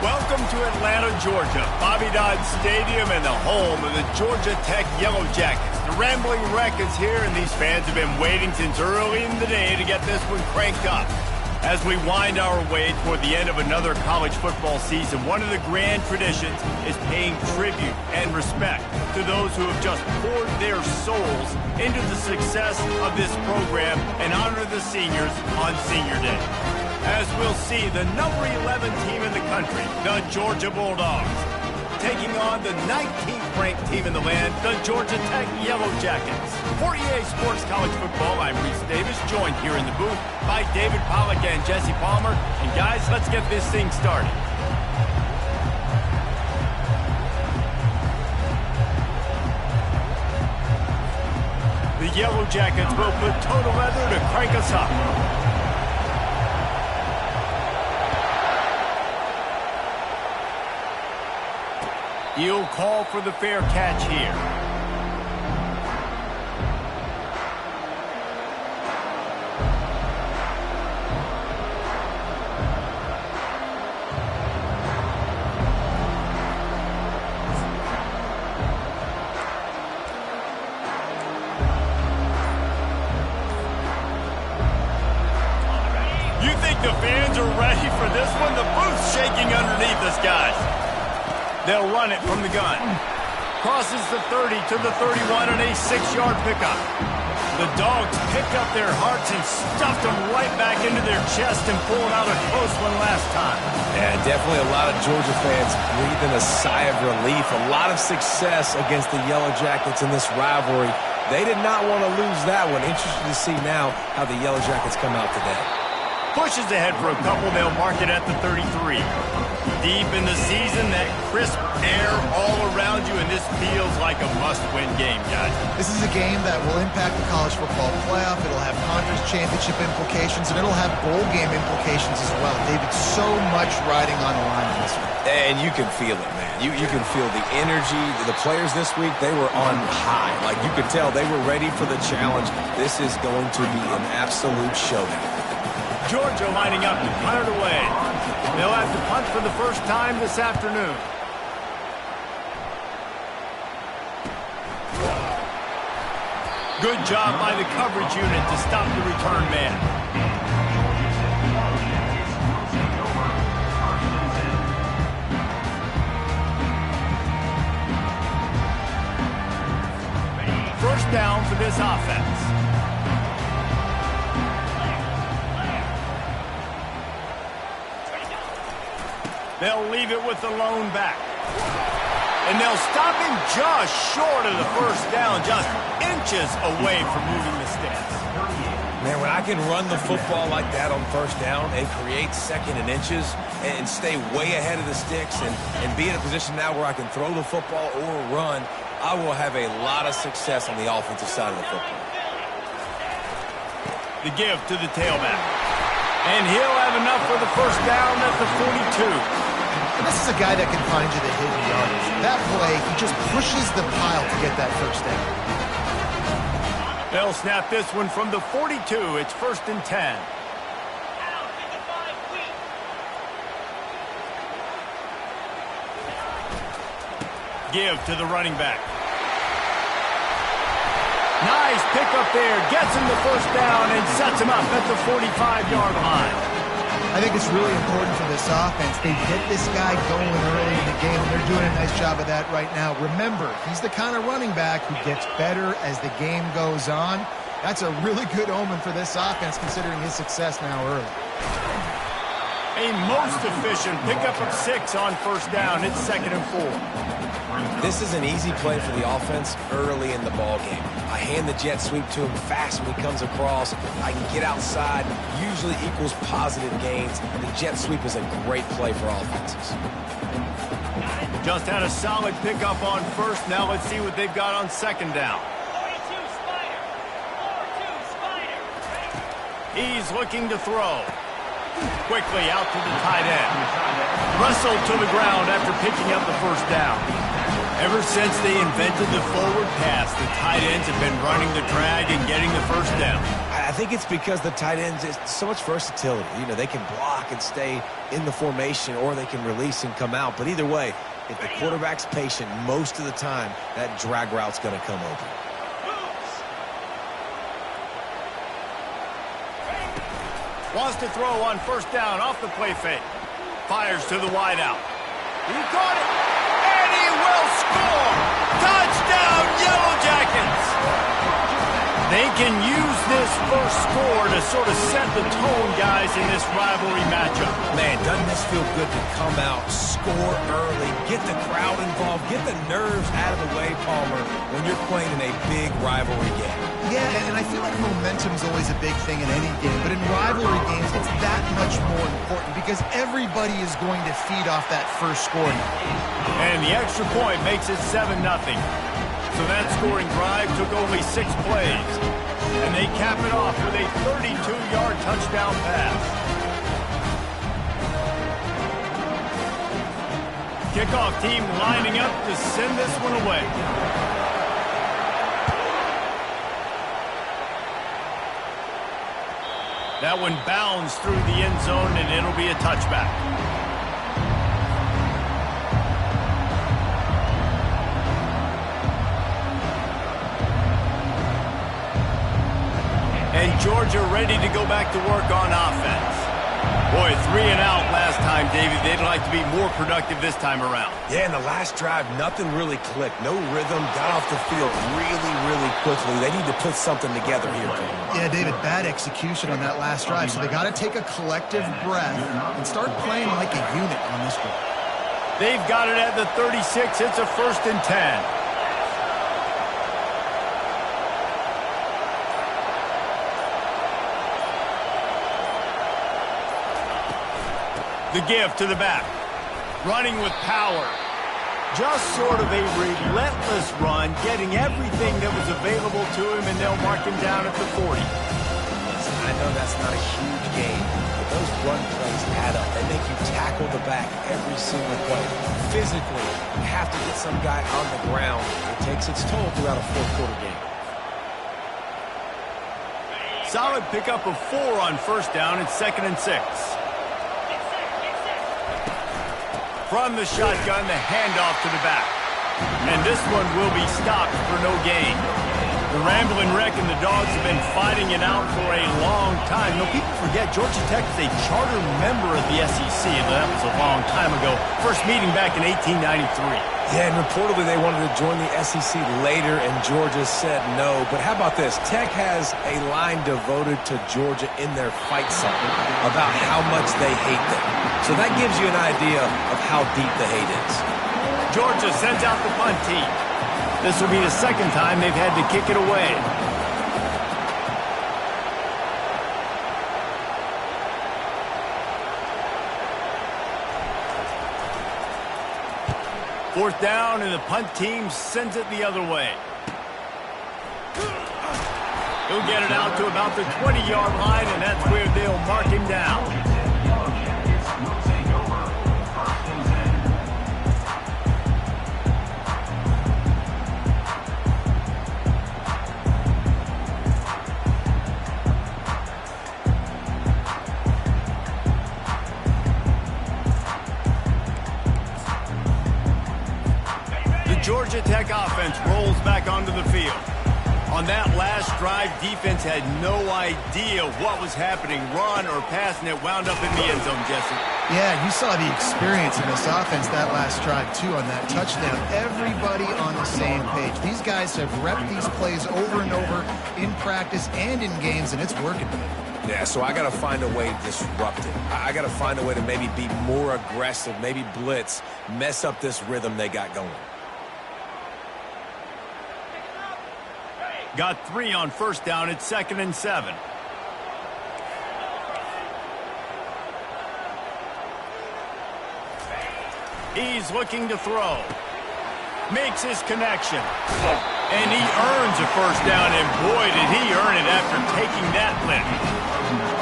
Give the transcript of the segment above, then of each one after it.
Welcome to Atlanta, Georgia, Bobby Dodd Stadium and the home of the Georgia Tech Yellow Jackets. The Rambling Wreck is here, and these fans have been waiting since early in the day to get this one cranked up. As we wind our way toward the end of another college football season, one of the grand traditions is paying tribute and respect to those who have just poured their souls into the success of this program and honor the seniors on Senior Day. As we'll see, the number 11 team in the country, the Georgia Bulldogs, taking on the 19th ranked team in the land, the Georgia Tech Yellow Jackets. For EA Sports College Football, I'm Reese Davis, joined here in the booth by David Pollack and Jesse Palmer. And guys, let's get this thing started. The Yellow Jackets will put total leather to crank us up. He'll call for the fair catch here. You think the fans are ready for this one? The booth's shaking underneath us, guys. They'll run it from the gun. Crosses the 30 to the 31 and a 6-yard pickup. The Dogs picked up their hearts and stuffed them right back into their chest and pulled out a close one last time. Yeah, definitely a lot of Georgia fans breathing a sigh of relief. A lot of success against the Yellow Jackets in this rivalry. They did not want to lose that one. Interested to see now how the Yellow Jackets come out today. Pushes ahead for a couple. They'll mark it at the 33. Deep in the season, that crisp air all around you, and this feels like a must-win game, guys. This is a game that will impact the college football playoff. It'll have conference championship implications, and it'll have bowl game implications as well. David, so much riding on the line in this one. And you can feel it, man. You can feel the energy. The players this week, they were on high. Like, you could tell they were ready for the challenge. This is going to be an absolute showdown. Georgia lining up to punt it away. They'll have to punt for the first time this afternoon. Good job by the coverage unit to stop the return man. First down for this offense. They'll leave it with the lone back. And they'll stop him just short of the first down, just inches away from moving the sticks. Man, when I can run the football like that on first down and create second and inches and stay way ahead of the sticks and be in a position now where I can throw the football or run, I will have a lot of success on the offensive side of the football. The give to the tailback. And he'll have enough for the first down at the 42. And this is a guy that can find you the hidden yardage. That play, he just pushes the pile to get that first down. They'll snap this one from the 42. It's 1st and 10. Give to the running back. Nice pickup there. Gets him the first down and sets him up at the 45-yard line. I think it's really important for this offense. They get this guy going early in the game, and they're doing a nice job of that right now. Remember, he's the kind of running back who gets better as the game goes on. That's a really good omen for this offense, considering his success now early. A most efficient pickup of 6 on first down. It's 2nd and 4. This is an easy play for the offense early in the ball game. I hand the jet sweep to him fast when he comes across. I can get outside, usually equals positive gains. The jet sweep is a great play for offenses. Just had a solid pickup on first. Now let's see what they've got on 2nd down. 42 Spider. 4-2 Spider. He's looking to throw. Quickly out to the tight end. Wrestled to the ground after picking up the first down. Ever since they invented the forward pass, the tight ends have been running the drag and getting the first down. I think it's because the tight ends, it's so much versatility. You know, they can block and stay in the formation, or they can release and come out. But either way, if the quarterback's patient most of the time, that drag route's going to come open. Wants to throw on first down off the play fake. Fires to the wideout. He caught it, and he will score! Touchdown, Yellow Jackets! They can use this first score to sort of set the tone, guys, in this rivalry matchup. Man, doesn't this feel good to come out, score early, get the crowd involved, get the nerves out of the way, Palmer, when you're playing in a big rivalry game? Yeah, and I feel like momentum's always a big thing in any game, but in rivalry games, it's that much more important because everybody is going to feed off that first score. And the extra point makes it 7-0. So that scoring drive took only 6 plays. And they cap it off with a 32-yard touchdown pass. Kickoff team lining up to send this one away. That one bounds through the end zone, and it'll be a touchback. And Georgia ready to go back to work on offense. Boy, 3 and out last time, David. They'd like to be more productive this time around. Yeah, in the last drive, nothing really clicked. No rhythm, got off the field really, really quickly. They need to put something together here. Yeah, David, bad execution on that last drive, so they got to take a collective breath and start playing like a unit on this one. They've got it at the 36. It's a 1st and 10. The give to the back. Running with power. Just sort of a relentless run, getting everything that was available to him, and they'll mark him down at the 40. Listen, I know that's not a huge game, but those run plays add up. They make you tackle the back every single play. Physically, you have to get some guy on the ground. It takes its toll throughout a fourth-quarter game. Solid pickup of 4 on first down. It's 2nd and 6. From the shotgun, the handoff to the back. And this one will be stopped for no gain. The Rambling Wreck and the Dogs have been fighting it out for a long time. You know, people forget Georgia Tech is a charter member of the SEC, and that was a long time ago. First meeting back in 1893. Yeah, and reportedly they wanted to join the SEC later, and Georgia said no. But how about this? Tech has a line devoted to Georgia in their fight song about how much they hate them. So that gives you an idea of how deep the hate is. Georgia sends out the punt team. This will be the 2nd time they've had to kick it away. Fourth down, and the punt team sends it the other way. He'll get it out to about the 20-yard line, and that's where they'll mark him down. Georgia Tech offense rolls back onto the field. On that last drive, defense had no idea what was happening, run or pass, and it wound up in the end zone, Jesse. Yeah, you saw the experience in this offense that last drive, too, on that touchdown. Everybody on the same page. These guys have repped these plays over and over in practice and in games, and it's working. Yeah, so I got to find a way to disrupt it. I got to find a way to maybe be more aggressive, maybe blitz, mess up this rhythm they got going. Got 3 on first down. It's 2nd and 7. He's looking to throw. Makes his connection. And he earns a first down, and boy, did he earn it after taking that lift.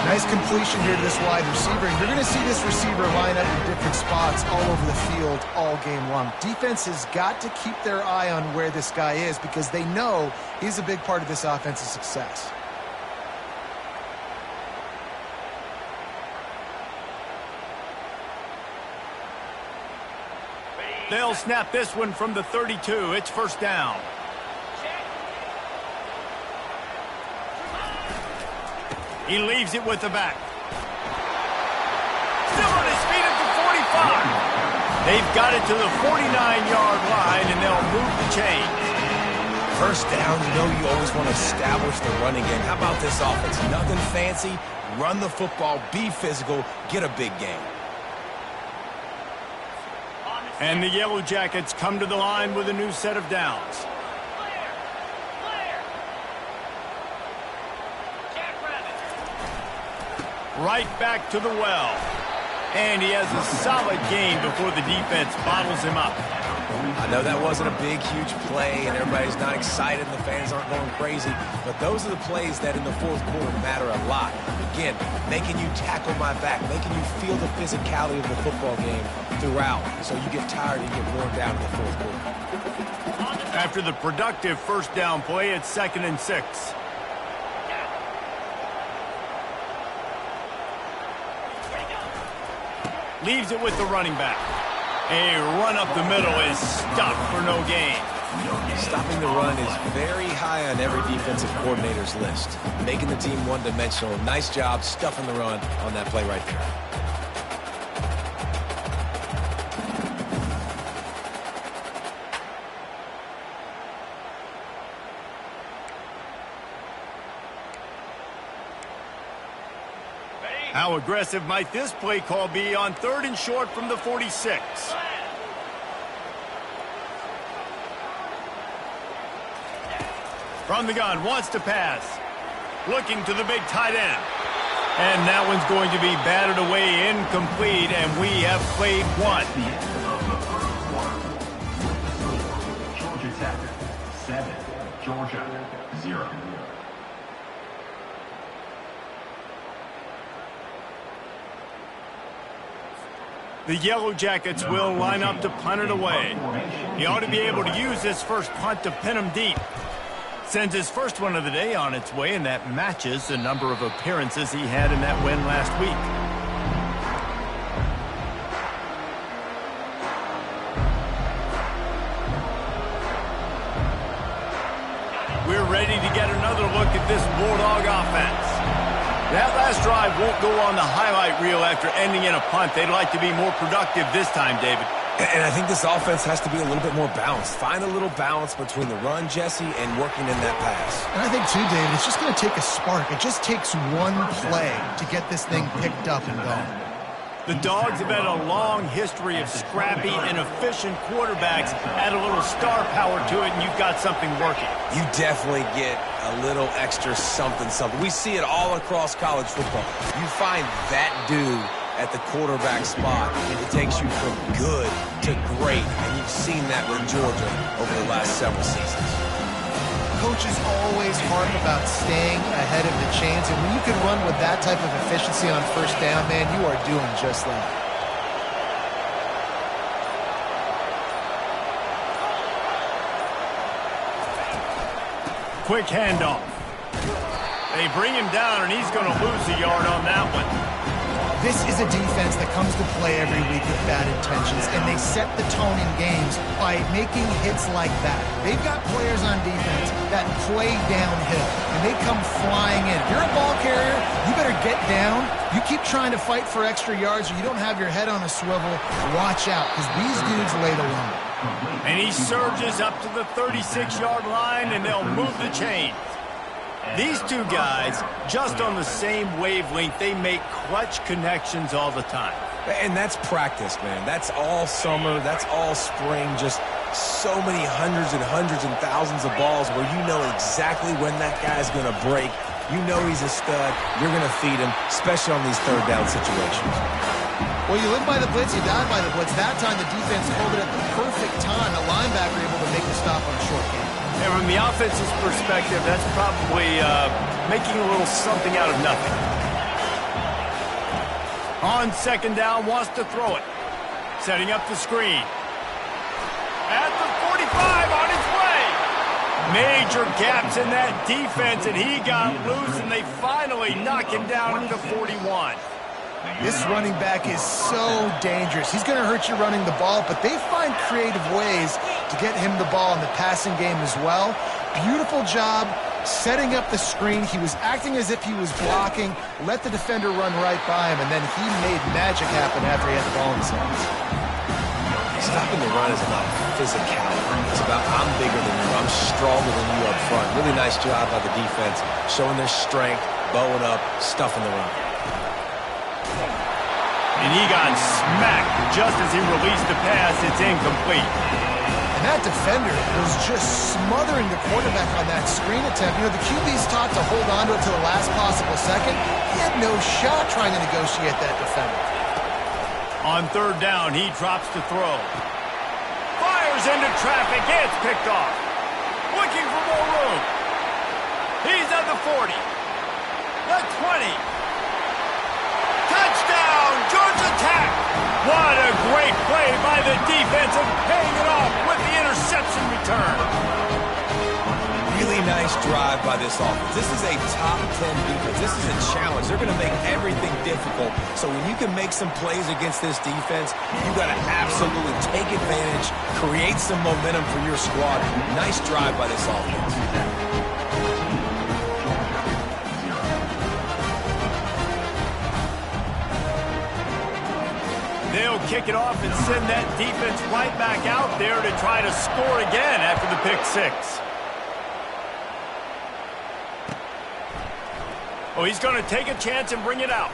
Nice completion here to this wide receiver. You're going to see this receiver line up in different spots all over the field all game long. Defense has got to keep their eye on where this guy is because they know he's a big part of this offense's success. They'll snap this one from the 32. It's first down. He leaves it with the back. Still on his feet at the 45. They've got it to the 49-yard line, and they'll move the chains. First down, you know you always want to establish the running game. How about this offense? Nothing fancy. Run the football, be physical, get a big game. And the Yellow Jackets come to the line with a new set of downs. Right back to the well. And he has a solid gain before the defense bottles him up. I know that wasn't a big, huge play, and everybody's not excited, and the fans aren't going crazy, but those are the plays that in the fourth quarter matter a lot. Again, making you tackle my back, making you feel the physicality of the football game throughout, so you get tired and get worn down in the fourth quarter. After the productive first down play, it's 2nd and 6. Leaves it with the running back. A run up the middle is stopped for no gain. Stopping the run is very high on every defensive coordinator's list. Making the team one-dimensional. Nice job stuffing the run on that play right there. How aggressive might this play call be on 3rd and short from the 46? From the gun, wants to pass. Looking to the big tight end. And that one's going to be batted away incomplete, and we have played one. Georgia Tech, 7. Georgia, 0. The Yellow Jackets will line up to punt it away. He ought to be able to use this first punt to pin him deep. Sends his first one of the day on its way, and that matches the number of appearances he had in that win last week. We're ready to get another look at this Bulldog offense. That last drive won't go on the highlight reel after ending in a punt. They'd like to be more productive this time, David. And I think this offense has to be a little bit more balanced. Find a little balance between the run, Jesse, and working in that pass. And I think, too, David, it's just going to take a spark. It just takes one play to get this thing picked up and going. The Dogs have had a long history of scrappy and efficient quarterbacks. Add a little star power to it, and you've got something working. You definitely get a little extra something. We see it all across college football. You find that dude at the quarterback spot, and it takes you from good to great, and you've seen that with Georgia over the last several seasons. Coaches always harp about staying ahead of the chains, and when you can run with that type of efficiency on first down, man, you are doing just that. Quick handoff. They bring him down, and he's going to lose a yard on that one. This is a defense that comes to play every week with bad intentions, and they set the tone in games by making hits like that. They've got players on defense that play downhill, and they come flying in. If you're a ball carrier, you better get down. You keep trying to fight for extra yards, or you don't have your head on a swivel. Watch out, because these dudes lay the line. And he surges up to the 36-yard line, and they'll move the chains. These two guys, just on the same wavelength, they make clutch connections all the time. And that's practice, man. That's all summer. That's all spring. Just so many hundreds and thousands of balls where you know exactly when that guy's going to break. You know he's a stud. You're going to feed him, especially on these third down situations. Well, you live by the blitz, you die by the blitz. That time the defense called it at the perfect time. The linebacker able to make the stop on a short game. And from the offense's perspective, that's probably making a little something out of nothing. On second down, wants to throw it. Setting up the screen. At the 45, on his way. Major gaps in that defense, and he got loose, and they finally knock him down at the 41. This running back is so dangerous. He's going to hurt you running the ball, but they find creative ways to get him the ball in the passing game as well. Beautiful job setting up the screen. He was acting as if he was blocking, let the defender run right by him, and then he made magic happen after he had the ball in his hands. Stopping the run is about physicality. It's about I'm bigger than you, I'm stronger than you up front. Really nice job by the defense, showing their strength, bowing up, stuffing the run. And he got smacked just as he released the pass. It's incomplete. And that defender was just smothering the quarterback on that screen attempt. You know, the QB's taught to hold on to it to the last possible second. He had no shot trying to negotiate that defender. On third down, he drops to throw. Fires into traffic. It's picked off. Looking for more room. He's at the 40. The 20. Touchdown, Georgia Tech! What a great play by the defense and paying it off with the interception return. Really nice drive by this offense. This is a top 10 defense. This is a challenge. They're going to make everything difficult. So when you can make some plays against this defense, you got to absolutely take advantage, create some momentum for your squad. Nice drive by this offense. They'll kick it off and send that defense right back out there to try to score again after the pick six. Oh, he's going to take a chance and bring it out.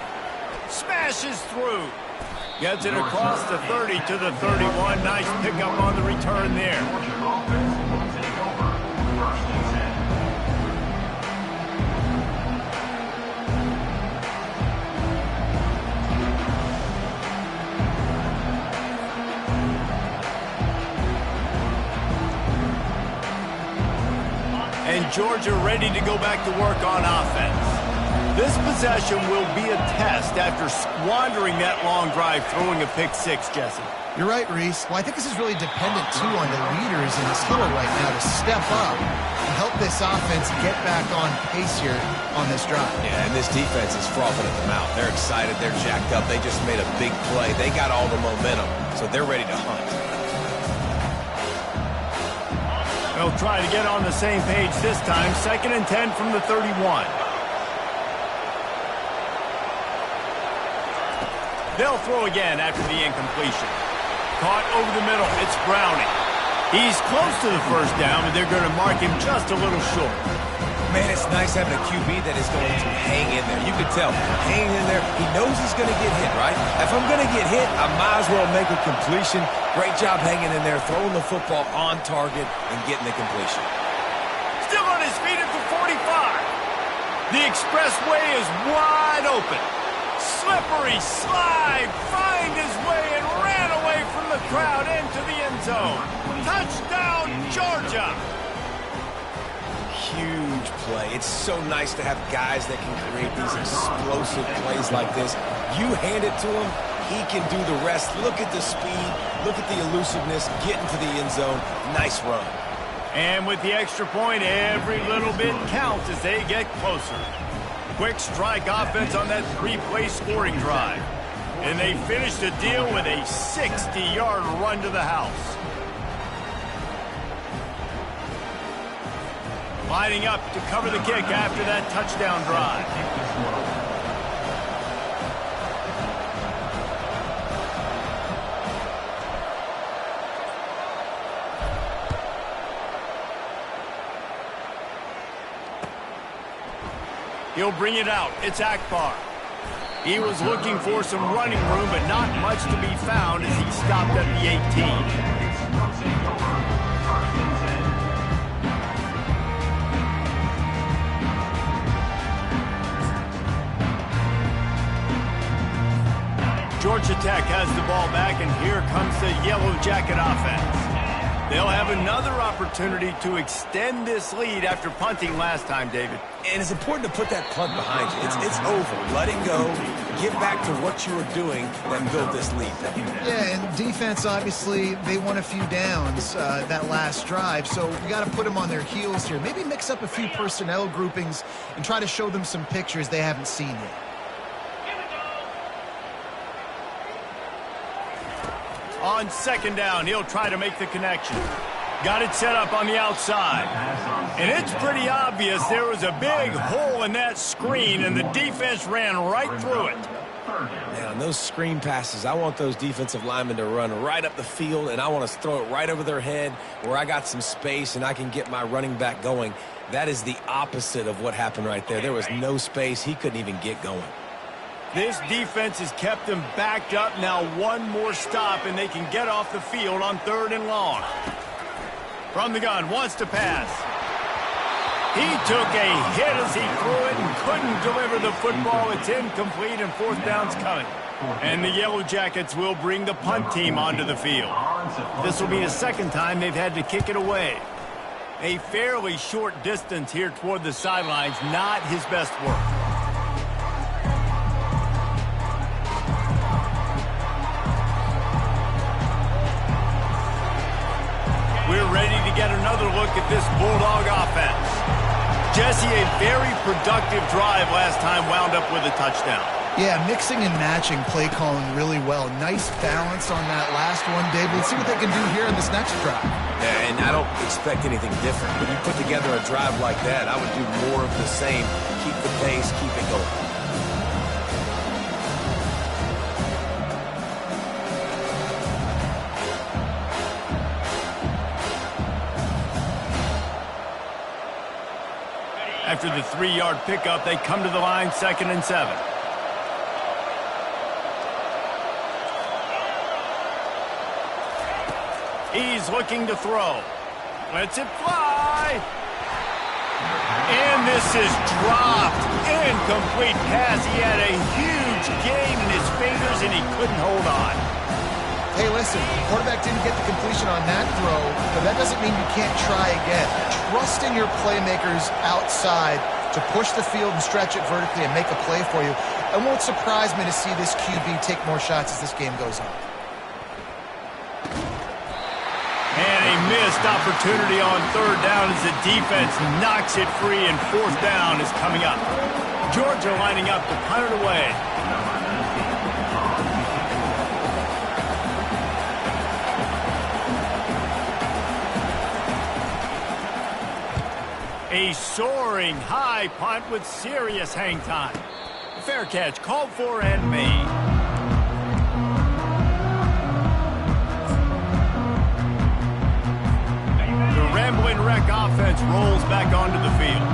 Smashes through. Gets it across the 30 to the 31. Nice pickup on the return there. And Georgia ready to go back to work on offense. This possession will be a test after squandering that long drive throwing a pick six, Jesse. You're right, Reese. Well, I think this is really dependent, too, on the leaders in this huddle right now to step up and help this offense get back on pace here on this drive. Yeah, and this defense is frothing at the mouth. They're excited. They're jacked up. They just made a big play. They got all the momentum, so they're ready to hunt. They'll try to get on the same page this time. 2nd and 10 from the 31. They'll throw again after the incompletion. Caught over the middle. It's Browning. He's close to the first down, but they're going to mark him just a little short. Man, it's nice having a QB that is going to hang in there. You can tell, hanging in there, he knows he's going to get hit, right? If I'm going to get hit, I might as well make a completion. Great job hanging in there, throwing the football on target and getting the completion. Still on his feet at the 45. The expressway is wide open. Slippery slide, find his way and ran away from the crowd into the end zone. Touchdown, Georgia! Huge play. It's so nice to have guys that can create these explosive plays like this. You hand it to him, he can do the rest. Look at the speed, look at the elusiveness, get into the end zone. Nice run. And with the extra point, every little bit counts as they get closer. Quick strike offense on that 3-play scoring drive. And they finish the deal with a 60-yard run to the house. Lining up to cover the kick after that touchdown drive. He'll bring it out. It's Akbar. He was looking for some running room, but not much to be found as he stopped at the 18. Georgia Tech has the ball back, and here comes the Yellow Jacket offense. They'll have another opportunity to extend this lead after punting last time, David. And it's important to put that punt behind you. It's over. Let it go. Get back to what you were doing that built this lead. Yeah, and defense, obviously, they won a few downs that last drive, so we got to put them on their heels here. Maybe mix up a few personnel groupings and try to show them some pictures they haven't seen yet. On second down, he'll try to make the connection. Got it set up on the outside. And it's pretty obvious there was a big hole in that screen, and the defense ran right through it. Man, on those screen passes, I want those defensive linemen to run right up the field, and I want to throw it right over their head where I got some space and I can get my running back going. That is the opposite of what happened right there. There was no space. He couldn't even get going. This defense has kept them backed up. Now one more stop, and they can get off the field on 3rd and long. From the gun, wants to pass. He took a hit as he threw it and couldn't deliver the football. It's incomplete, and 4th down's coming. And the Yellow Jackets will bring the punt team onto the field. This will be the 2nd time they've had to kick it away. A fairly short distance here toward the sidelines, not his best work. We're ready to get another look at this Bulldog offense. Jesse, a very productive drive last time, wound up with a touchdown. Yeah, mixing and matching play calling really well. Nice balance on that last one, Dave. Let's see what they can do here in this next drive. Yeah, and I don't expect anything different. When you put together a drive like that, I would do more of the same. Keep the pace, keep it going. After the 3-yard pickup, they come to the line, 2nd and 7. He's looking to throw. Lets it fly. And this is dropped. Incomplete pass. He had a huge gain in his fingers, and he couldn't hold on. Hey, listen, the quarterback didn't get the completion on that throw, but that doesn't mean you can't try again. Trust in your playmakers outside to push the field and stretch it vertically and make a play for you. It won't surprise me to see this QB take more shots as this game goes on. And a missed opportunity on 3rd down as the defense knocks it free, and 4th down is coming up. Georgia lining up to punt it away. A soaring high punt with serious hang time. Fair catch called for and made. The Rambling Wreck offense rolls back onto the field.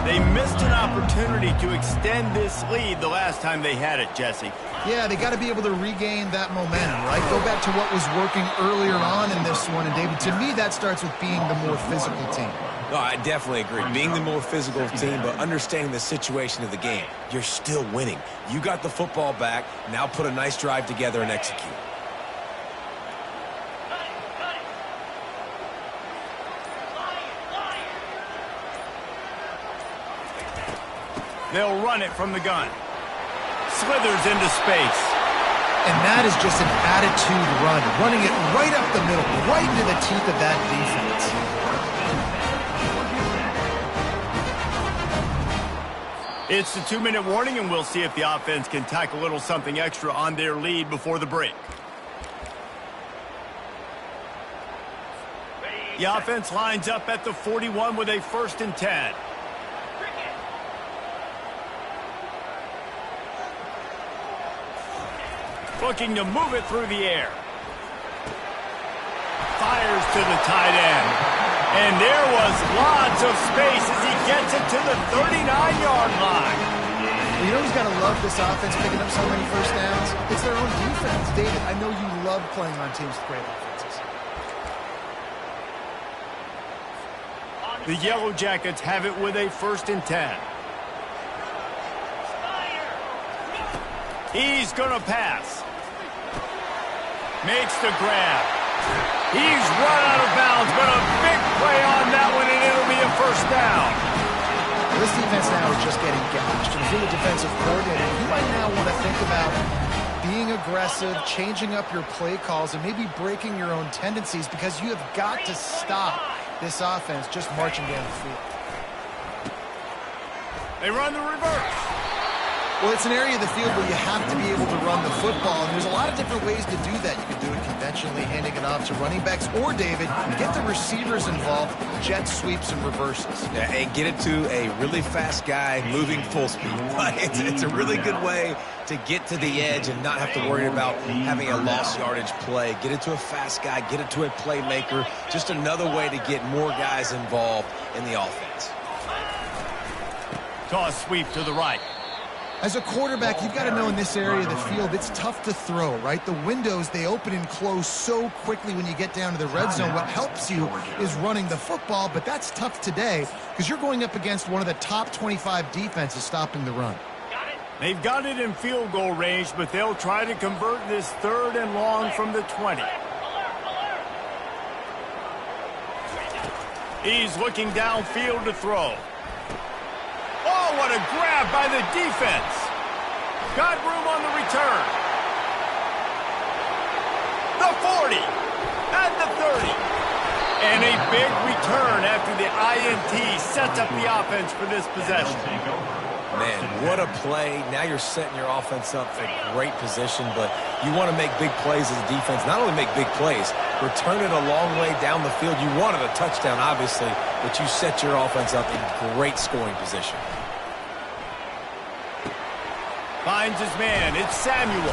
They missed an opportunity to extend this lead the last time they had it, Jesse. Yeah, they got to be able to regain that momentum, right? Go back to what was working earlier on in this one. And, David, to me, that starts with being the more physical team. No, I definitely agree. Being the more physical team, but understanding the situation of the game. You're still winning. You got the football back. Now put a nice drive together and execute. They'll run it from the gun. Slithers into space. And that is just an attitude run. Running it right up the middle, right into the teeth of that defense. It's the 2-minute warning, and we'll see if the offense can tack a little something extra on their lead before the break. The offense lines up at the 41 with a 1st and 10. Looking to move it through the air. Fires to the tight end. And there was lots of space as he gets it to the 39-yard line. Well, you know who's got to love this offense picking up so many 1st downs? It's their own defense. David, I know you love playing on teams with great offenses. The Yellow Jackets have it with a 1st and 10. He's going to pass. Makes the grab. He's run out of bounds, but a big play on that one, and it'll be a first down. This defense now is just getting gashed. And if you're the defensive coordinator, you might now want to think about being aggressive, changing up your play calls, and maybe breaking your own tendencies, because you have got to stop this offense just marching down the field. They run the reverse. Well, it's an area of the field where you have to be able to run the football, and there's a lot of different ways to do that. You can do it conventionally, handing it off to running backs, or, David, get the receivers involved, jet sweeps and reverses. Yeah, and get it to a really fast guy moving full speed. It's a really good way to get to the edge and not have to worry about having a lost yardage play. Get it to a fast guy, get it to a playmaker. Just another way to get more guys involved in the offense. Toss sweep to the right. As a quarterback, you've got to know in this area of the field, it's tough to throw, right? The windows, they open and close so quickly when you get down to the red zone. What helps you is running the football, but that's tough today because you're going up against one of the top 25 defenses stopping the run. They've got it in field goal range, but they'll try to convert this 3rd and long from the 20. He's looking downfield to throw. Oh, what a grab by the defense. Got room on the return. The 40. At the 30. And a big return after the INT sets up the offense for this possession. Man, what a play. Now you're setting your offense up for great position, but you want to make big plays as a defense. Not only make big plays, return it a long way down the field. You wanted a touchdown, obviously, but you set your offense up in great scoring position. Finds his man. It's Samuel.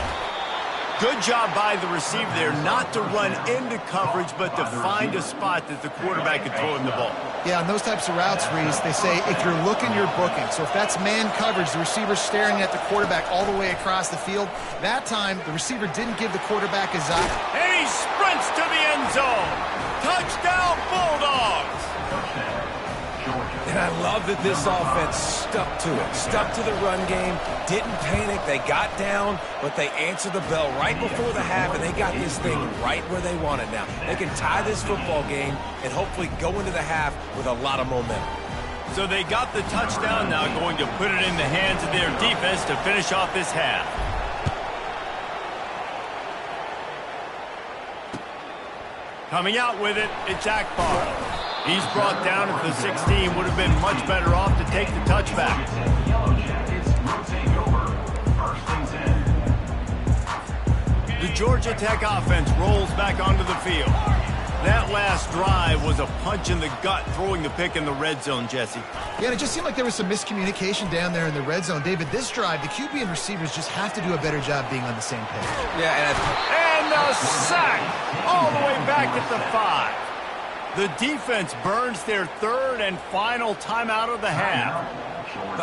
Good job by the receiver there not to run into coverage, but to find a spot that the quarterback could throw him the ball. Yeah, on those types of routes, Reese, they say if you're looking, you're booking. So if that's man coverage, the receiver's staring at the quarterback all the way across the field. That time, the receiver didn't give the quarterback his eye. And he sprints to the end zone. Touchdown, Bulldogs. And I love that this offense stuck to it, stuck to the run game, didn't panic. They got down, but they answered the bell right before the half, and they got this thing right where they want it now. They can tie this football game and hopefully go into the half with a lot of momentum. So they got the touchdown, now going to put it in the hands of their defense to finish off this half. Coming out with it, it's Akbar. He's brought down at the 16. Would have been much better off to take the touchback. The Georgia Tech offense rolls back onto the field. That last drive was a punch in the gut, throwing the pick in the red zone, Jesse. Yeah, and it just seemed like there was some miscommunication down there in the red zone. David, this drive, the QB and receivers just have to do a better job being on the same page. Yeah, and the sack all the way back at the 5. The defense burns their 3rd and final timeout of the half.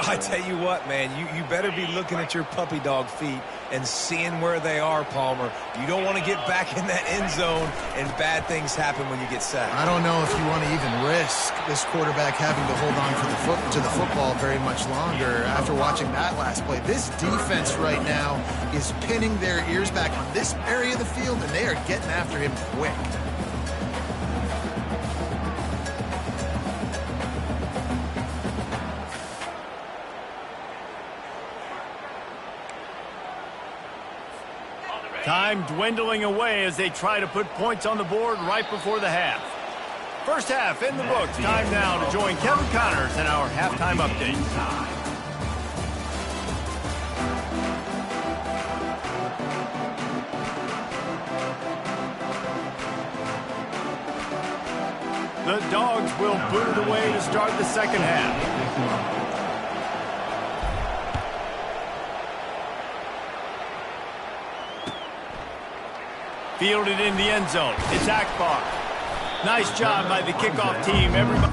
I tell you what, man, you better be looking at your puppy dog feet and seeing where they are, Palmer. You don't want to get back in that end zone and bad things happen when you get sacked. I don't know if you want to even risk this quarterback having to hold on to the football very much longer after watching that last play. This defense right now is pinning their ears back on this area of the field, and they are getting after him quick. Time dwindling away as they try to put points on the board right before the half. First half in the books. Time now to join Kevin Connors in our halftime update. The Dogs will boot it away to start the second half. Fielded in the end zone. It's Akbar. Nice job by the kickoff team. Everybody.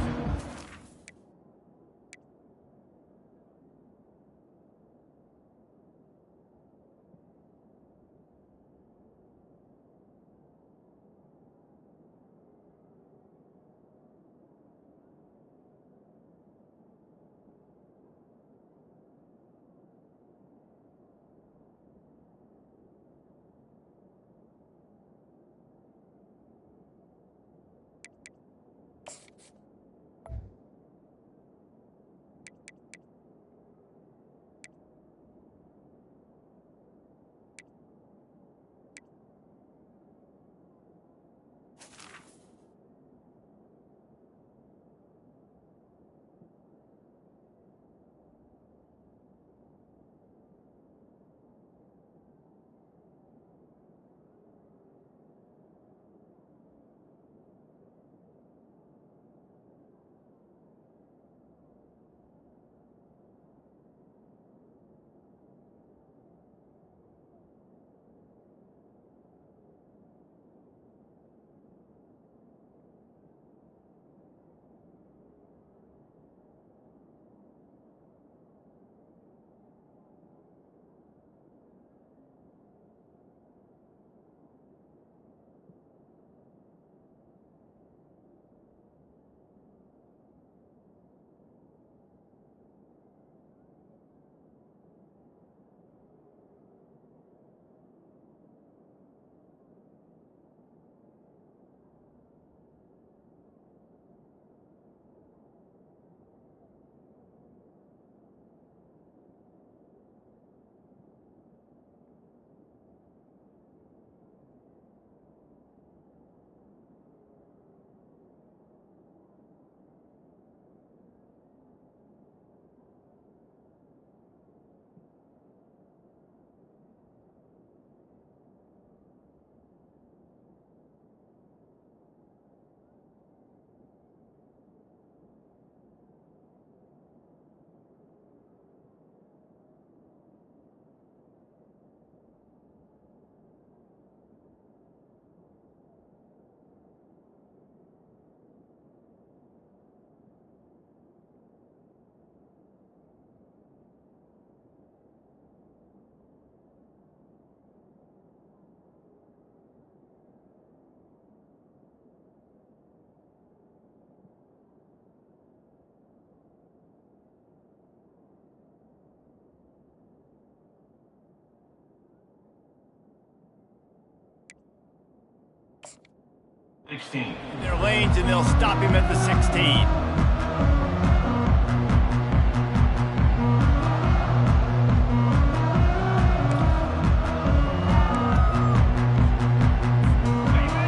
16. Their lanes, and they'll stop him at the 16.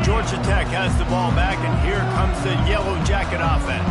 Georgia Tech has the ball back, and here comes the Yellow Jacket offense.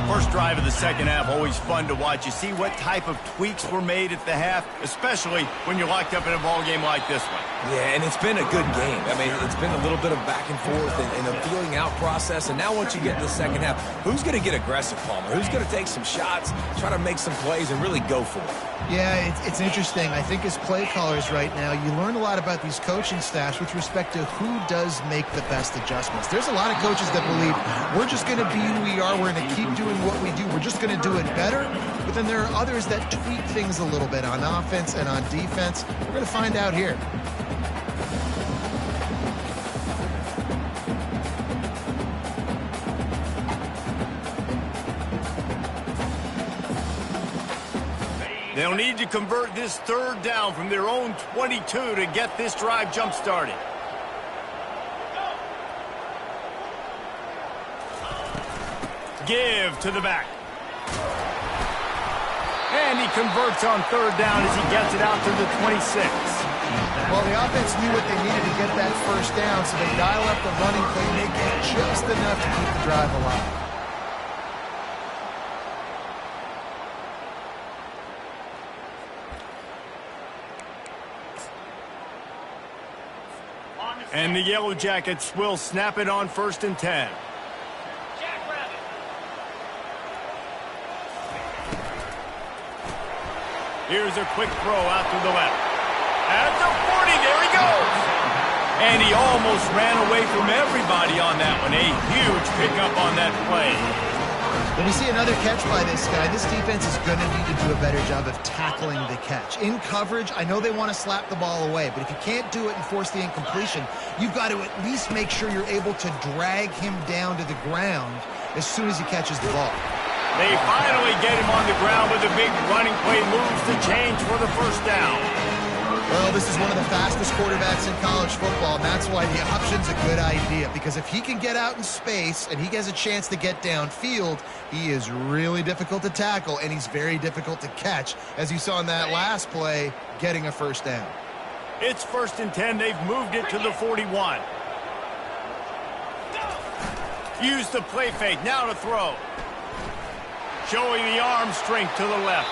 First drive of the second half, always fun to watch. You see what type of tweaks were made at the half, especially when you're locked up in a ball game like this one. Yeah, and it's been a good game. I mean, it's been a little bit of back and forth and a feeling out process. And now once you get in the second half, who's going to get aggressive, Palmer? Who's going to take some shots, try to make some plays, and really go for it? Yeah, it's interesting. I think as play callers right now, you learn a lot about these coaching staffs with respect to who does make the best adjustments. There's a lot of coaches that believe we're just going to be who we are. We're going to keep doing what we do. We're just going to do it better. But then there are others that tweak things a little bit on offense and on defense. We're going to find out here. They'll need to convert this third down from their own 22 to get this drive jump-started. Give to the back. And he converts on third down as he gets it out to the 26. Well, the offense knew what they needed to get that first down, so they dial up the running play, make it just enough to keep the drive alive. And the Yellow Jackets will snap it on 1st and 10. Here's a quick throw out to the left. At the 40, there he goes. And he almost ran away from everybody on that one. A huge pickup on that play. When we see another catch by this guy, this defense is going to need to do a better job of tackling the catch. In coverage, I know they want to slap the ball away, but if you can't do it and force the incompletion, you've got to at least make sure you're able to drag him down to the ground as soon as he catches the ball. They finally get him on the ground with a big running play, moves the change for the first down. Well, this is one of the fastest quarterbacks in college football, and that's why the option's a good idea, because if he can get out in space and he has a chance to get downfield, he is really difficult to tackle, and he's very difficult to catch, as you saw in that last play, getting a first down. It's 1st and 10. They've moved it to the 41. Use the play fake. Now to throw. Showing the arm strength to the left.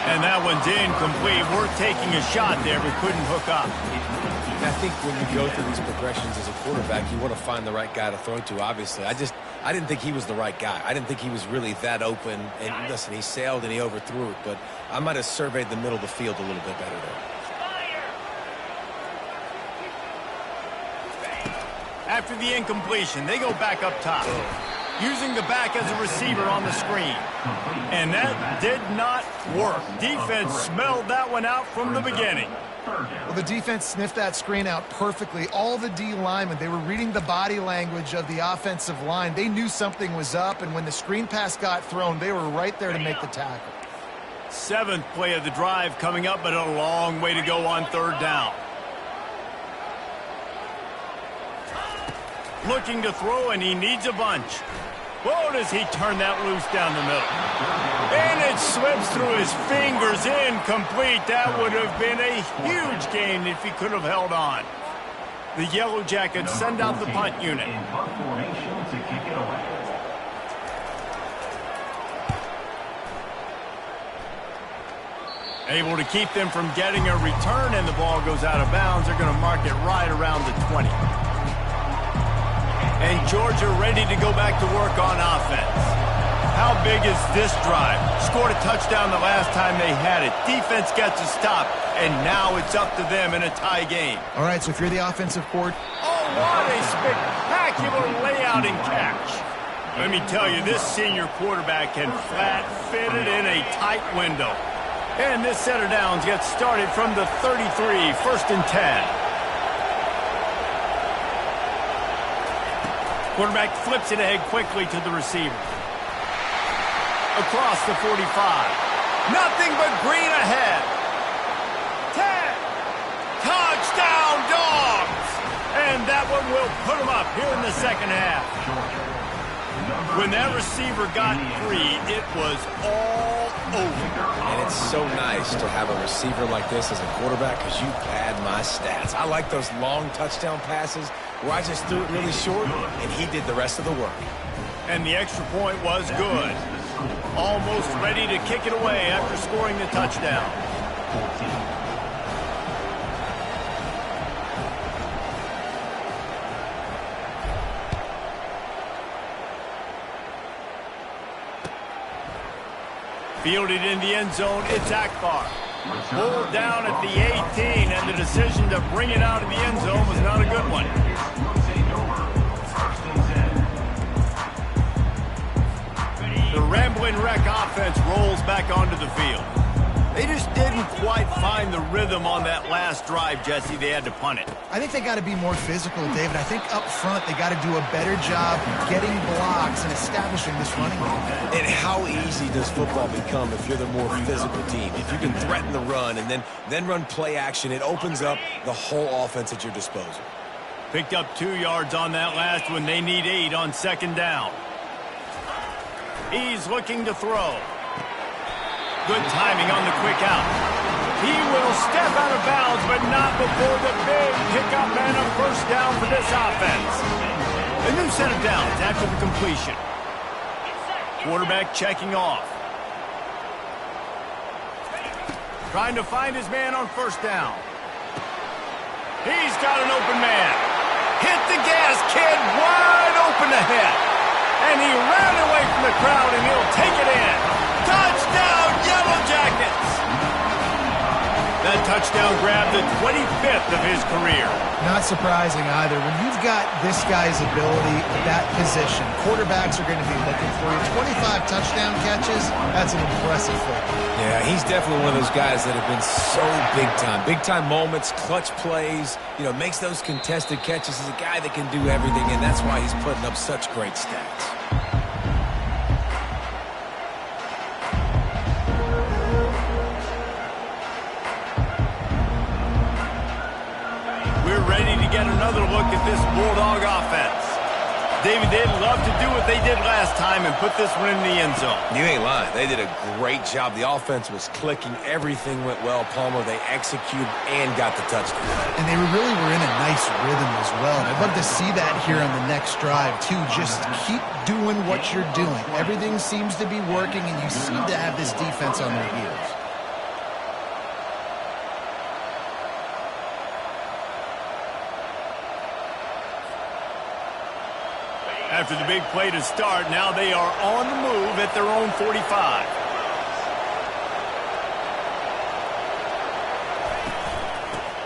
And that one's incomplete. We're taking a shot there, but couldn't hook up. I think when you go through these progressions as a quarterback, you want to find the right guy to throw to, obviously. I didn't think he was the right guy. I didn't think he was really that open. And listen, he sailed and he overthrew it, but I might have surveyed the middle of the field a little bit better there. After the incompletion, they go back up top. Using the back as a receiver on the screen. And that did not work. Defense smelled that one out from the beginning. Well, the defense sniffed that screen out perfectly. All the D linemen, they were reading the body language of the offensive line. They knew something was up, and when the screen pass got thrown, they were right there to make the tackle. 7th play of the drive coming up, but a long way to go on third down. Looking to throw, and he needs a bunch. Whoa, does he turn that loose down the middle. And it slips through his fingers, incomplete. That would have been a huge gain if he could have held on. The Yellow Jackets send out the punt unit. In punt formation to kick it away. Able to keep them from getting a return, and the ball goes out of bounds. They're going to mark it right around the 20. And Georgia ready to go back to work on offense. How big is this drive? Scored a touchdown the last time they had it. Defense gets a stop, and now it's up to them in a tie game. All right, so if you're the offensive court... Oh, what a spectacular layout and catch. Let me tell you, this senior quarterback can flat fit it in a tight window. And this set of downs gets started from the 33, 1st and 10. Quarterback flips it ahead quickly to the receiver. Across the 45. Nothing but green ahead. 10. Touchdown, Dogs! And that one will put him up here in the second half. When that receiver got free, it was all over. And it's so nice to have a receiver like this as a quarterback because you pad my stats. I like those long touchdown passes where I just threw it really short and he did the rest of the work. And the extra point was good. Almost ready to kick it away after scoring the touchdown. Fielded in the end zone, it's Akbar. Pulled down at the 18, and the decision to bring it out of the end zone was not a good one. The Rambling Wreck offense rolls back onto the field. They just didn't quite find the rhythm on that last drive, Jesse. They had to punt it. I think they got to be more physical, David. I think up front they got to do a better job getting blocks and establishing this running game. And how easy does football become if you're the more physical team? If you can threaten the run and then run play action, it opens up the whole offense at your disposal. Picked up 2 yards on that last one. They need 8 on second down. He's looking to throw. Good timing on the quick out. He will step out of bounds, but not before the big pickup and a first down for this offense. A new set of downs after the completion. Quarterback checking off. Trying to find his man on first down. He's got an open man. Hit the gas, kid, wide open ahead. And he ran away from the crowd, and he'll take it in. Touchdown, Yellow Jackets! That touchdown grabbed the 25th of his career. Not surprising either. When you've got this guy's ability at that position, quarterbacks are going to be looking for you. 25 touchdown catches, that's an impressive thing. Yeah, he's definitely one of those guys that have been so big time. Big time moments, clutch plays, makes those contested catches. He's a guy that can do everything, and that's why he's putting up such great stats. Ready to get another look at this Bulldog offense. David, they'd love to do what they did last time and put this one in the end zone. You ain't lying. They did a great job. The offense was clicking. Everything went well. Palmer, they executed and got the touchdown. And they really were in a nice rhythm as well. And I'd love to see that here on the next drive, too. Just keep doing what you're doing. Everything seems to be working, and you seem to have this defense on their heels. After the big play to start, now they are on the move at their own 45.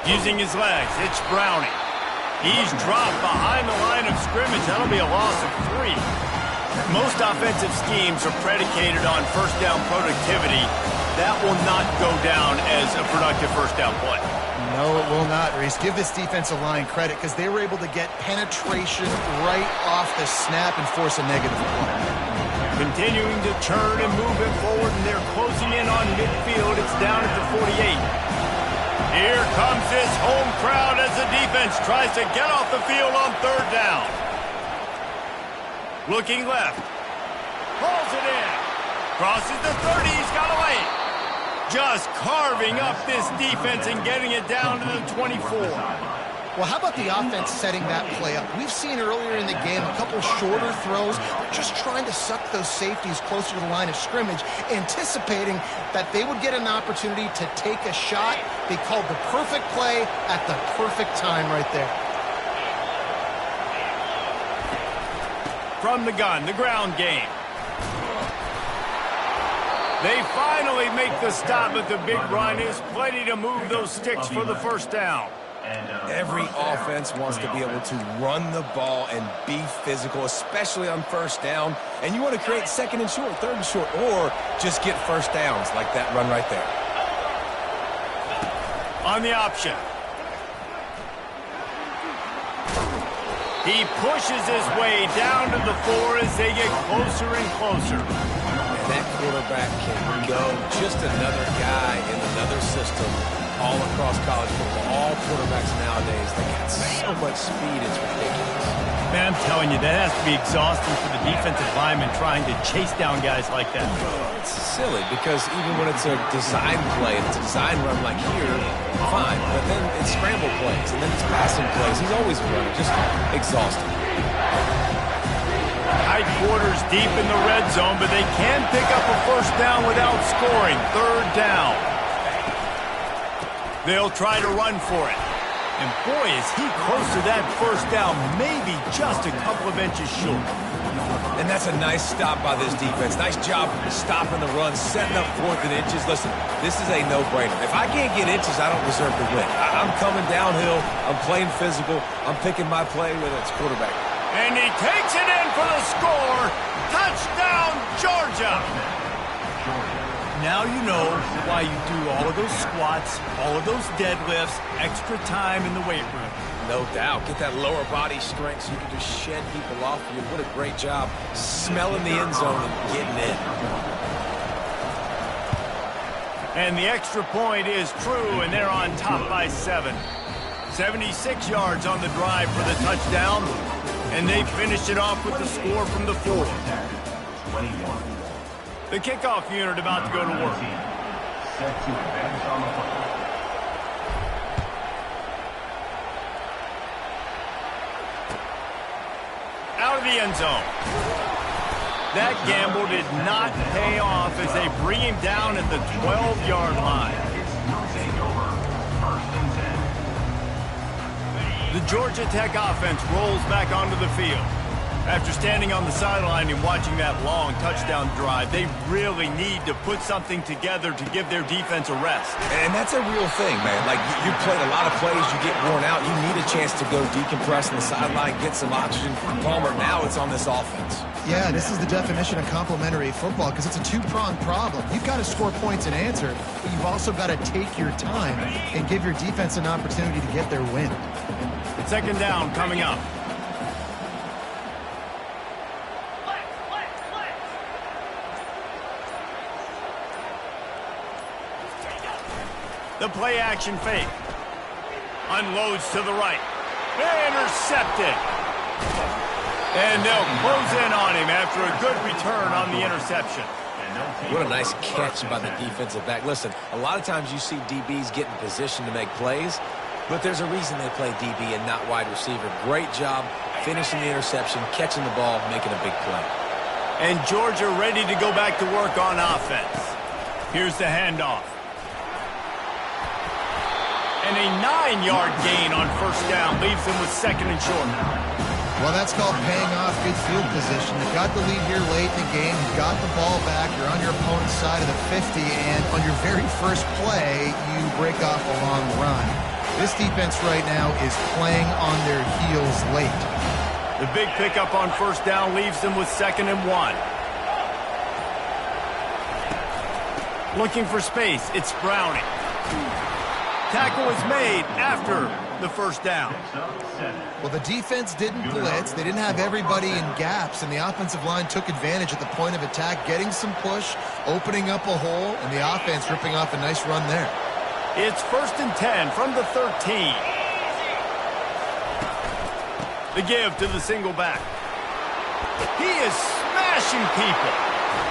Using his legs, it's Browning. He's dropped behind the line of scrimmage. That'll be a loss of 3. Most offensive schemes are predicated on first down productivity. That will not go down as a productive first down play. No, it will not, Reese. Give this defensive line credit because they were able to get penetration right off the snap and force a negative play. Continuing to turn and move it forward, and they're closing in on midfield. It's down at the 48. Here comes this home crowd as the defense tries to get off the field on third down. Looking left. Pulls it in. Crosses the 30. He's got a lane. Just carving up this defense and getting it down to the 24. Well, how about the offense setting that play up? We've seen earlier in the game a couple shorter throws, just trying to suck those safeties closer to the line of scrimmage, anticipating that they would get an opportunity to take a shot. They called the perfect play at the perfect time right there. From the gun, the ground game. They finally make the stop, but the big run is plenty to move those sticks for the first down. Every offense wants to be able to run the ball and be physical, especially on first down. And you want to create second and short, third and short, or just get first downs like that run right there. On the option. He pushes his way down to the 4 as they get closer and closer. And that quarterback can go, just another guy in another system all across college football. All quarterbacks nowadays, they got so much speed, it's ridiculous. Man, I'm telling you, that has to be exhausting for the defensive lineman trying to chase down guys like that. It's silly because even when it's a design play and it's a design run like here, fine. But then it's scramble plays and then it's passing plays. He's always running, just exhausting. Tight quarters deep in the red zone, but they can pick up a first down without scoring. Third down. They'll try to run for it. And boy, is he close to that first down, maybe just a couple of inches short. And that's a nice stop by this defense. Nice job stopping the run, setting up 4th and inches. Listen, this is a no-brainer. If I can't get inches, I don't deserve to win. I'm coming downhill. I'm playing physical. I'm picking my play, whether it's quarterback. And he takes it in for the score. Touchdown, Georgia. Now you know why you do all of those squats, all of those deadlifts, extra time in the weight room. No doubt. Get that lower body strength so you can just shed people off you. What a great job smelling the end zone and getting in. And the extra point is true, and they're on top by 7. 76 yards on the drive for the touchdown, and they finished it off with the score from the 4. 21. The kickoff unit about to go to work. Set to advance on the play. Out of the end zone. That gamble did not pay off as they bring him down at the 12-yard line. Take over. 1st and 10. The Georgia Tech offense rolls back onto the field. After standing on the sideline and watching that long touchdown drive, they really need to put something together to give their defense a rest. And that's a real thing, man. Like, you played a lot of plays, you get worn out, you need a chance to go decompress on the sideline, get some oxygen. Palmer, now it's on this offense. Yeah, this is the definition of complementary football because it's a two-pronged problem. You've got to score points and answer, but you've also got to take your time and give your defense an opportunity to get their win. Second down coming up. The play action fake. Unloads to the right. Intercepted. And they'll close in on him after a good return on the interception. What a nice catch by the defensive back. Listen, a lot of times you see DBs get in position to make plays, but there's a reason they play DB and not wide receiver. Great job finishing the interception, catching the ball, making a big play. And Georgia ready to go back to work on offense. Here's the handoff. And a 9-yard gain on first down leaves them with 2nd and short. Well, that's called paying off good field position. You got the lead here late in the game. You got the ball back. You're on your opponent's side of the 50, and on your very first play, you break off a long run. This defense right now is playing on their heels late. The big pickup on first down leaves them with 2nd and 1. Looking for space, it's Browning. Tackle is made after the first down. Well, the defense didn't blitz. They didn't have everybody in gaps, and the offensive line took advantage at the point of attack, getting some push, opening up a hole, and the offense ripping off a nice run there. It's 1st and 10 from the 13. The give to the single back. He is smashing people.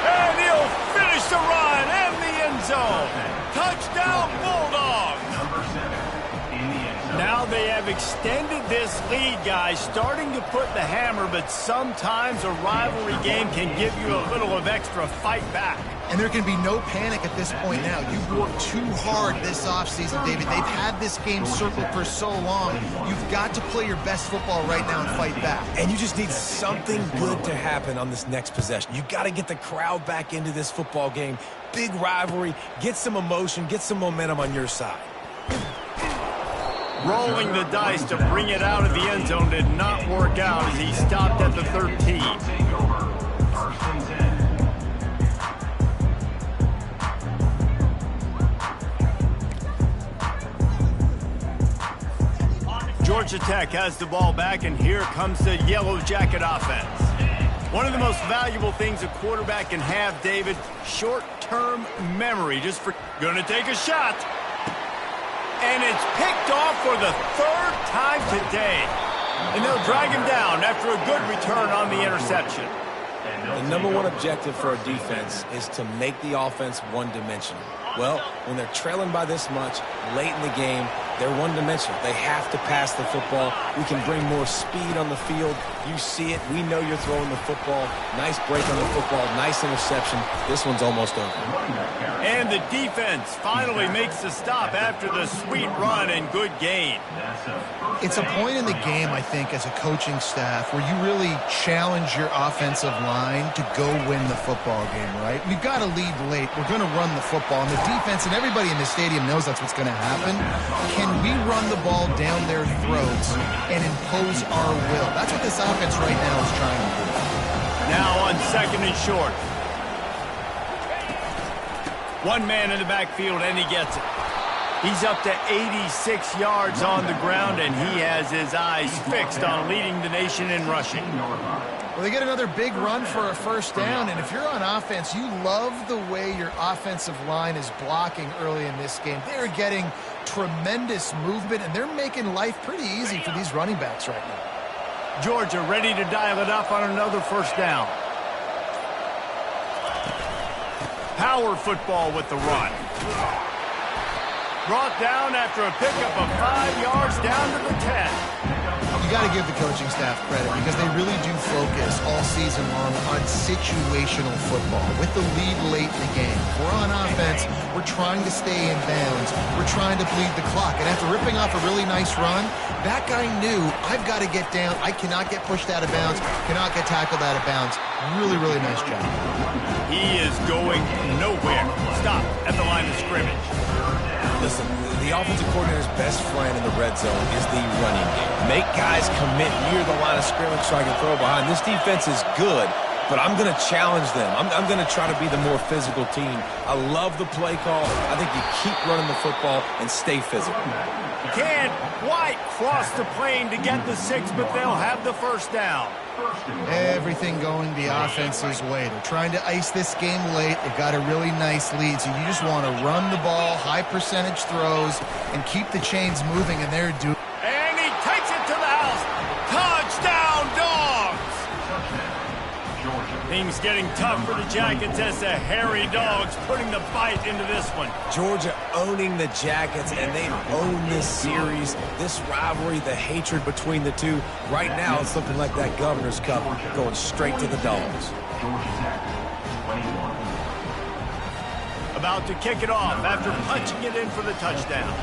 And he'll finish the run in the end zone. Touchdown, Bulldogs. Number 7 in the end zone. Now they have extended this lead, guys, starting to put the hammer, but sometimes a rivalry game can give you a little of extra fight back. And there can be no panic at this point now. You've worked too hard this offseason, David. They've had this game circled for so long. You've got to play your best football right now and fight back. And you just need something good to happen on this next possession. You got to get the crowd back into this football game. Big rivalry. Get some emotion. Get some momentum on your side. Rolling the dice to bring it out of the end zone did not work out as he stopped at the 13. Take over. 1st and 10. Georgia Tech has the ball back, and here comes the Yellow Jacket offense. One of the most valuable things a quarterback can have, David, short-term memory. Just for gonna take a shot. And it's picked off for the third time today. And they'll drag him down after a good return on the interception. The number one objective for a defense is to make the offense one-dimensional. Well, when they're trailing by this much late in the game, they're one-dimensional. They have to pass the football. We can bring more speed on the field. You see it. We know you're throwing the football. Nice break on the football. Nice interception. This one's almost over. And the defense finally makes the stop after the sweet run and good gain. It's a point in the game, I think, as a coaching staff where you really challenge your offensive line to go win the football game, right? We've got to lead late. We're going to run the football. And the defense and everybody in the stadium knows that's what's going to happen. Can we run the ball down their throats and impose our will? That's what this offense right now is trying to do. Now on 2nd and short. One man in the backfield, and he gets it. He's up to 86 yards on the ground, and he has his eyes fixed on leading the nation in rushing. Well, they get another big run for a first down, and if you're on offense, you love the way your offensive line is blocking early in this game. They're getting tremendous movement, and they're making life pretty easy for these running backs right now. Georgia ready to dial it up on another first down. Power football with the run. Brought down after a pickup of 5 yards down to the 10. You got to give the coaching staff credit because they really do focus all season long on situational football with the lead late in the game. We're on offense. We're trying to stay in bounds. We're trying to bleed the clock. And after ripping off a really nice run, that guy knew, I've got to get down. I cannot get pushed out of bounds, cannot get tackled out of bounds. Really, really nice job. He is going nowhere. Stop at the line of scrimmage. Listen, the offensive coordinator's best friend in the red zone is the running game. Make guys commit near the line of scrimmage so I can throw behind. This defense is good, but I'm going to challenge them. I'm going to try to be the more physical team. I love the play call. I think you keep running the football and stay physical. Can't quite cross the plane to get the 6, but they'll have the first down. Everything going the offense's way. They're trying to ice this game late. They've got a really nice lead, so you just want to run the ball, high percentage throws, and keep the chains moving, and they're doing. And he takes it to the house. Touchdown, Dogs! Things getting tough for the Jackets as the hairy Dogs putting the bite into this one. Georgia owning the Jackets, and they own this series, this rivalry, the hatred between the two. Right now, it's looking like that Governor's Cup going straight to the Dogs. About to kick it off after punching it in for the touchdown.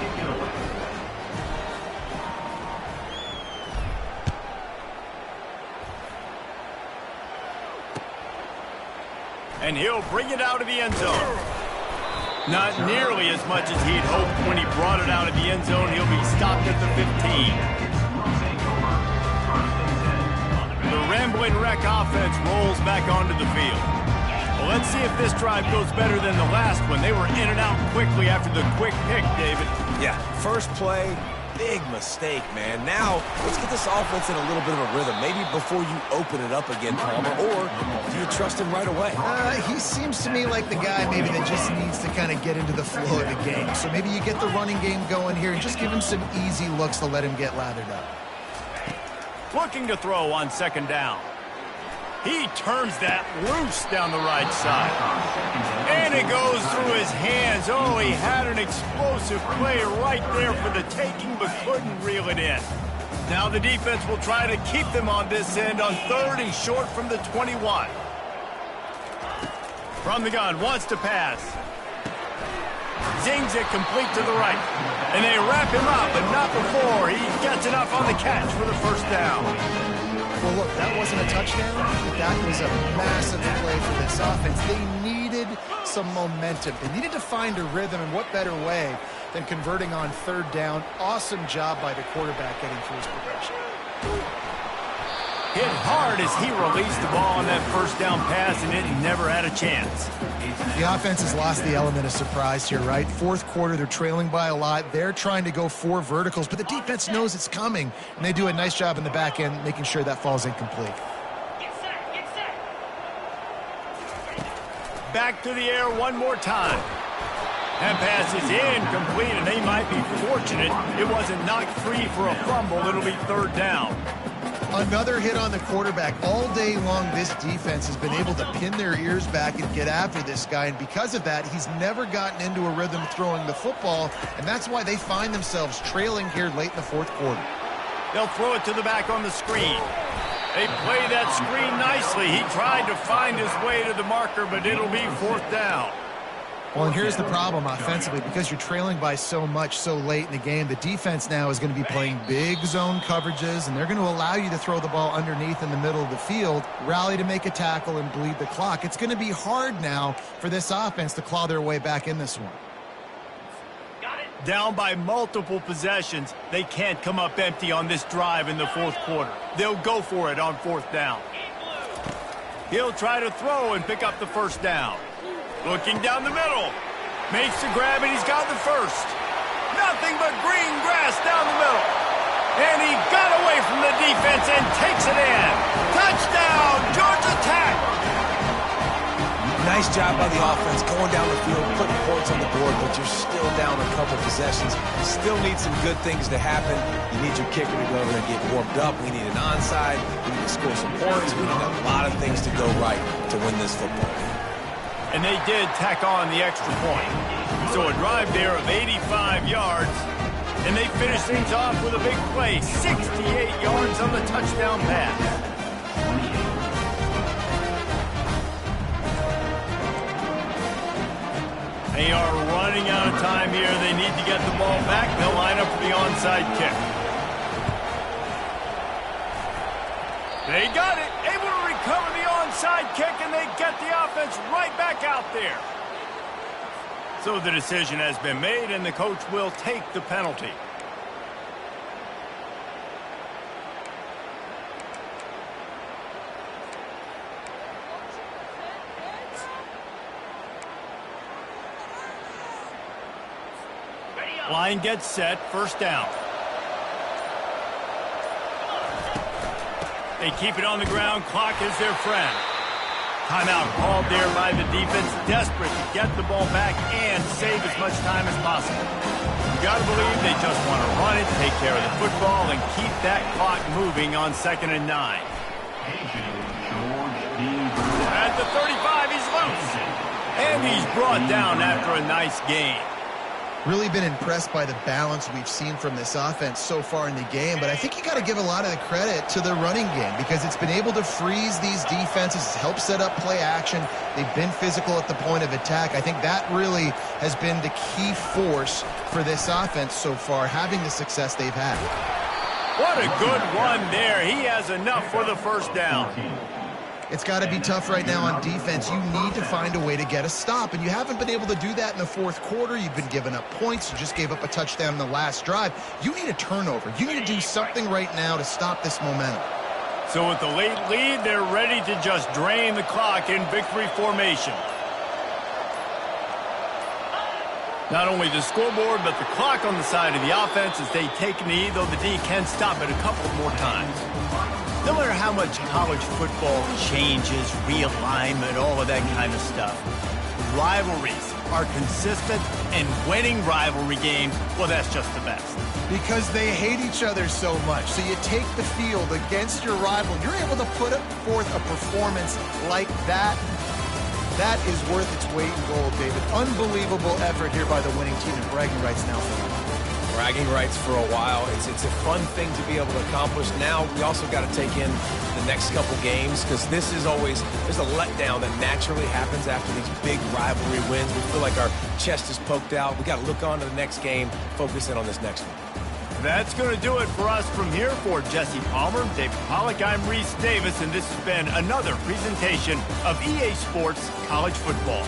And he'll bring it out of the end zone. Not nearly as much as he'd hoped when he brought it out of the end zone. He'll be stopped at the 15. The Rambling Wreck offense rolls back onto the field. Well, let's see if this drive goes better than the last one. They were in and out quickly after the quick pick, David. Yeah, first play, big mistake, man. Now, let's get this offense in a little bit of a rhythm. Maybe before you open it up again, Palmer, or do you trust him right away? He seems to me like the guy maybe that just needs to kind of get into the flow of the game. So maybe you get the running game going here and just give him some easy looks to let him get lathered up. Looking to throw on 2nd down. He turns that loose down the right side. And it goes through his hands. Oh, he had an explosive play right there for the taking, but couldn't reel it in. Now the defense will try to keep them on this end on 3rd and short from the 21. From the gun, wants to pass. Zings it complete to the right. And they wrap him up, but not before he gets enough on the catch for the first down. Well, look, that wasn't a touchdown, but that was a massive play for this offense. They needed some momentum. They needed to find a rhythm, and what better way than converting on 3rd down. Awesome job by the quarterback getting through his progression. Hit hard as he released the ball on that first down pass, and it never had a chance. The offense has lost the element of surprise here, right? 4th quarter, they're trailing by a lot. They're trying to go 4 verticals, but the defense knows it's coming, and they do a nice job in the back end making sure that falls incomplete. Get set, get set. Back to the air one more time. That pass is incomplete, and they might be fortunate it wasn't knocked free for a fumble. It'll be third down. Another hit on the quarterback. All day long, this defense has been able to pin their ears back and get after this guy, and because of that, he's never gotten into a rhythm throwing the football, and that's why they find themselves trailing here late in the fourth quarter. They'll throw it to the back on the screen. They play that screen nicely. He tried to find his way to the marker, but it'll be fourth down. Well, and here's the problem offensively. Because you're trailing by so much so late in the game, the defense now is going to be playing big zone coverages, and they're going to allow you to throw the ball underneath in the middle of the field, rally to make a tackle, and bleed the clock. It's going to be hard now for this offense to claw their way back in this one. Down by multiple possessions, they can't come up empty on this drive in the fourth quarter. They'll go for it on fourth down. He'll try to throw and pick up the first down. Looking down the middle. Makes the grab, and he's got the first. Nothing but green grass down the middle. And he got away from the defense and takes it in. Touchdown, Georgia Tech! Nice job by the offense going down the field, putting points on the board, but you're still down a couple possessions. Still need some good things to happen. You need your kicker to go over and get warmed up. We need an onside. We need to score some points. We need a lot of things to go right to win this football game. And they did tack on the extra point. So a drive there of 85 yards. And they finish things off with a big play. 68 yards on the touchdown pass. They are running out of time here. They need to get the ball back. They'll line up for the onside kick. They got it. Able to recover the onside kick, and they get the offense right back out there. So the decision has been made, and the coach will take the penalty. Line gets set, first down. They keep it on the ground. Clock is their friend. Timeout called there by the defense, desperate to get the ball back and save as much time as possible. You got to believe they just want to run it, take care of the football, and keep that clock moving on 2nd and 9. At the 35, he's loose. And he's brought down after a nice gain. Really been impressed by the balance we've seen from this offense so far in the game, but I think you got to give a lot of the credit to the running game because it's been able to freeze these defenses, help set up play action. They've been physical at the point of attack. I think that really has been the key force for this offense so far, having the success they've had. What a good run there. He has enough for the first down. It's got to be tough right now on defense. You need to find a way to get a stop, and you haven't been able to do that in the fourth quarter. You've been giving up points. You just gave up a touchdown in the last drive. You need a turnover. You need to do something right now to stop this momentum. So with the late lead, they're ready to just drain the clock in victory formation. Not only the scoreboard, but the clock on the side of the offense as they take a knee, though the D can stop it a couple more times. No matter how much college football changes, realignment, all of that kind of stuff, rivalries are consistent, and winning rivalry games, well, that's just the best. Because they hate each other so much. So you take the field against your rival. You're able to put forth a performance like that. That is worth its weight in gold, David. Unbelievable effort here by the winning team, and bragging rights now for them. Bragging rights for a while. It's a fun thing to be able to accomplish. Now we also got to take in the next couple games because this is always, there's a letdown that naturally happens after these big rivalry wins. We feel like our chest is poked out. We got to look on to the next game, focus in on this next one. That's going to do it for us from here. For Jesse Palmer, David Pollack, I'm Reese Davis, and this has been another presentation of EA Sports College Football.